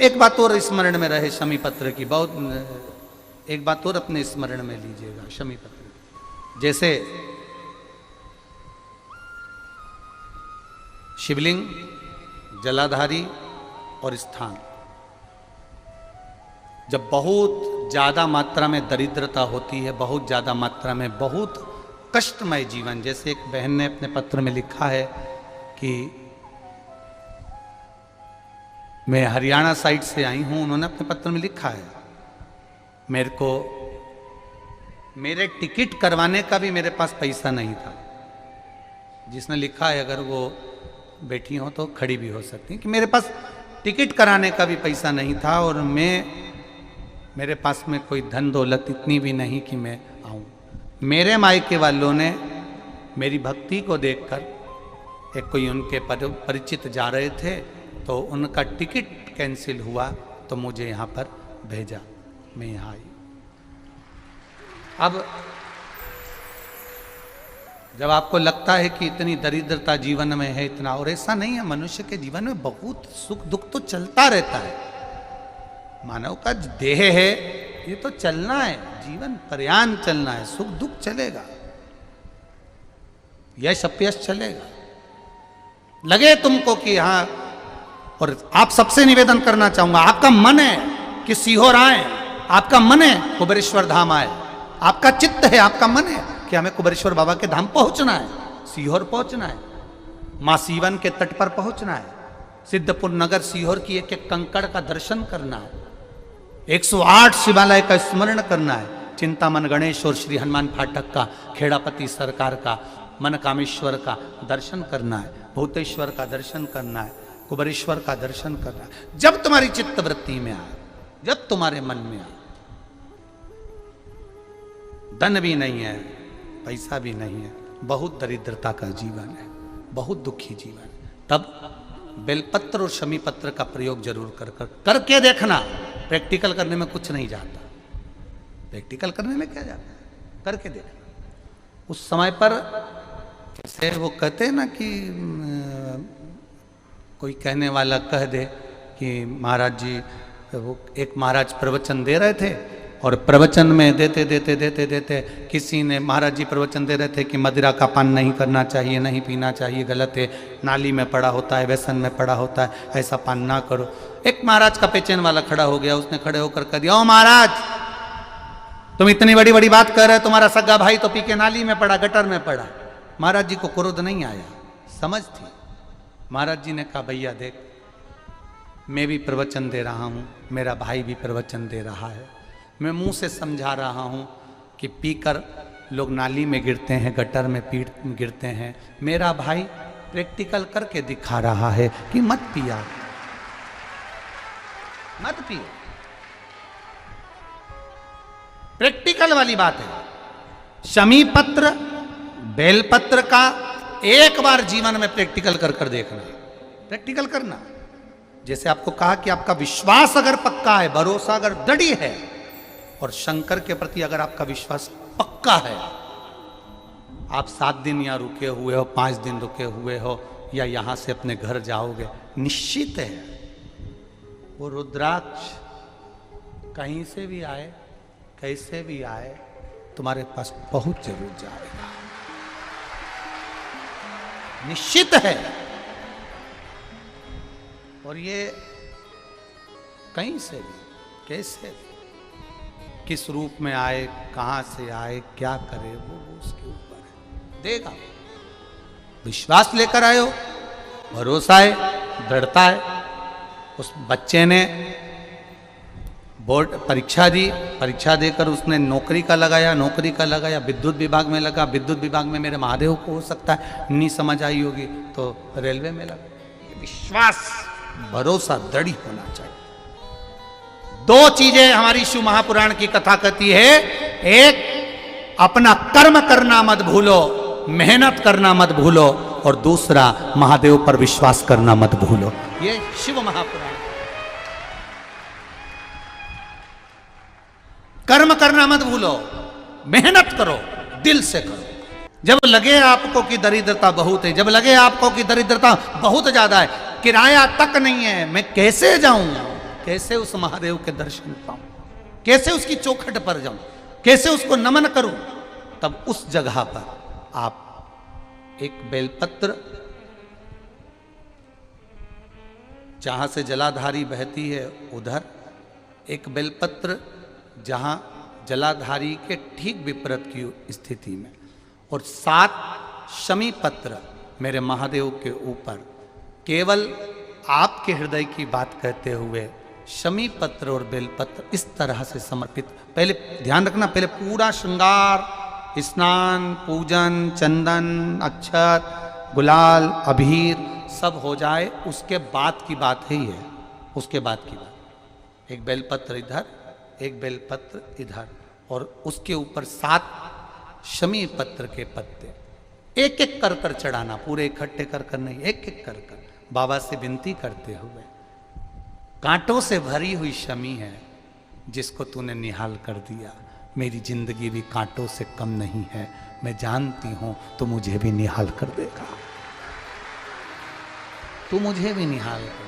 एक बात और स्मरण में रहे शमी पत्र की, बहुत एक बात और अपने स्मरण में लीजिएगा शमी पत्र। जैसे शिवलिंग, जलाधारी और स्थान, जब बहुत ज्यादा मात्रा में दरिद्रता होती है, बहुत ज्यादा मात्रा में बहुत कष्टमय जीवन, जैसे एक बहन ने अपने पत्र में लिखा है कि मैं हरियाणा साइड से आई हूं, उन्होंने अपने पत्र में लिखा है मेरे को मेरे टिकट करवाने का भी मेरे पास पैसा नहीं था। जिसने लिखा है अगर वो बैठी हो तो खड़ी भी हो सकती है कि मेरे पास टिकट कराने का भी पैसा नहीं था और मेरे पास में कोई धन दौलत इतनी भी नहीं कि मैं आऊं। मेरे मायके वालों ने मेरी भक्ति को देखकर, एक कोई उनके परिचित जा रहे थे तो उनका टिकट कैंसिल हुआ तो मुझे यहाँ पर भेजा, मैं यहाँ आई। अब जब आपको लगता है कि इतनी दरिद्रता जीवन में है इतना, और ऐसा नहीं है, मनुष्य के जीवन में बहुत सुख दुख तो चलता रहता है। मानव का देह है, ये तो चलना है, जीवन पर्यान चलना है, सुख दुख चलेगा, यश अपयश चलेगा। लगे तुमको कि हाँ, और आप सबसे निवेदन करना चाहूंगा, आपका मन है कि सीहोर आए, आपका मन है कुबेरेश्वर धाम आए, आपका चित्त है, आपका मन है कि हमें कुबेरेश्वर बाबा के धाम पहुंचना है, सीहोर पहुंचना है, मां सीवन के तट पर पहुंचना है, सिद्धपुर नगर सीहोर की एक एक कंकड़ का दर्शन करना है, 108 शिवालय का स्मरण करना है, चिंतामन गणेश और श्री हनुमान फाटक का, खेड़ापति सरकार का, मनकामेश्वर का दर्शन करना है, भूतेश्वर का दर्शन करना है, कुबेरेश्वर का दर्शन करना है। जब तुम्हारी चित्त वृत्ति में आए, जब तुम्हारे मन में आए, धन भी नहीं है, पैसा भी नहीं है, बहुत दरिद्रता का जीवन है, बहुत दुखी जीवन है, तब बेलपत्र और शमी पत्र का प्रयोग जरूर करके देखना। प्रैक्टिकल करने में कुछ नहीं जाता, प्रैक्टिकल करने में क्या जाता है, करके देखना। उस समय पर जैसे वो कहते हैं ना कि कोई कहने वाला कह दे कि महाराज जी, वो एक महाराज प्रवचन दे रहे थे और प्रवचन में देते किसी ने, महाराज जी प्रवचन दे रहे थे कि मदिरा का पान नहीं करना चाहिए, नहीं पीना चाहिए, गलत है, नाली में पड़ा होता है, व्यसन में पड़ा होता है, ऐसा पान ना करो। एक महाराज का पेचेन वाला खड़ा हो गया, उसने खड़े होकर कह दिया, ओ महाराज तुम इतनी बड़ी बड़ी बात कर रहे हो, तुम्हारा सगा भाई तो पी के नाली में पड़ा, गटर में पड़ा। महाराज जी को क्रोध नहीं आया, समझ थी। महाराज जी ने कहा, भैया देख, मैं भी प्रवचन दे रहा हूँ, मेरा भाई भी प्रवचन दे रहा है, मैं मुंह से समझा रहा हूँ कि पीकर लोग नाली में गिरते हैं, गटर में गिरते हैं, मेरा भाई प्रैक्टिकल करके दिखा रहा है कि मत पिया, मत पियो। प्रैक्टिकल वाली बात है। शमी पत्र, बेलपत्र का एक बार जीवन में प्रैक्टिकल कर देखना, प्रैक्टिकल करना। जैसे आपको कहा कि आपका विश्वास अगर पक्का है, भरोसा अगर दृढ़ है, और शंकर के प्रति अगर आपका विश्वास पक्का है, आप 7 दिन यहाँ रुके हुए हो, 5 दिन रुके हुए हो, या यहां से अपने घर जाओगे, निश्चित है वो रुद्राक्ष कहीं से भी आए, कैसे भी आए, तुम्हारे पास पहुंच जरूर जाएगा, निश्चित है। और ये कहीं से भी, कैसे भी, किस रूप में आए, कहां से आए, क्या करे, वो उसके ऊपर है, देगा। विश्वास लेकर आए हो, भरोसा है, दृढ़ता है। उस बच्चे ने बोर्ड परीक्षा दी, परीक्षा देकर उसने नौकरी का लगाया, विद्युत विभाग में लगा, विद्युत विभाग में मेरे महादेव को हो सकता है नहीं समझ आई होगी तो रेलवे में लगा। विश्वास, भरोसा दृढ़ होना चाहिए। 2 चीजें हमारी शिव महापुराण की कथा कहती है, एक अपना कर्म करना मत भूलो, मेहनत करना मत भूलो, और दूसरा महादेव पर विश्वास करना मत भूलो। ये शिव महापुराण। कर्म करना मत भूलो, मेहनत करो, दिल से करो। जब लगे आपको कि दरिद्रता बहुत है, जब लगे आपको कि दरिद्रता बहुत ज्यादा है, किराया तक नहीं है, मैं कैसे जाऊं, कैसे उस महादेव के दर्शन पाऊं, कैसे उसकी चौखट पर जाऊं, कैसे उसको नमन करूं। तब उस जगह पर आप एक बेलपत्र, जहां से जलाधारी बहती है उधर एक बेलपत्र, जहां जलाधारी के ठीक विपरीत की स्थिति में, और 7 शमी पत्र मेरे महादेव के ऊपर, केवल आपके हृदय की बात कहते हुए शमी पत्र और बेलपत्र इस तरह से समर्पित। पहले ध्यान रखना, पहले पूरा श्रृंगार, स्नान, पूजन, चंदन, अक्षत, गुलाल, अबीर सब हो जाए, उसके बाद की बात ही है, उसके बाद की बात। एक बेलपत्र इधर, एक बेलपत्र इधर, और उसके ऊपर 7 शमी पत्र के पत्ते एक एक कर कर चढ़ाना, पूरे इकट्ठे कर कर नहीं, एक एक कर कर बाबा से विनती करते हुए। कांटों से भरी हुई शमी है जिसको तूने निहाल कर दिया, मेरी जिंदगी भी कांटों से कम नहीं है, मैं जानती हूं तो मुझे भी निहाल कर देगा, तू मुझे भी निहाल कर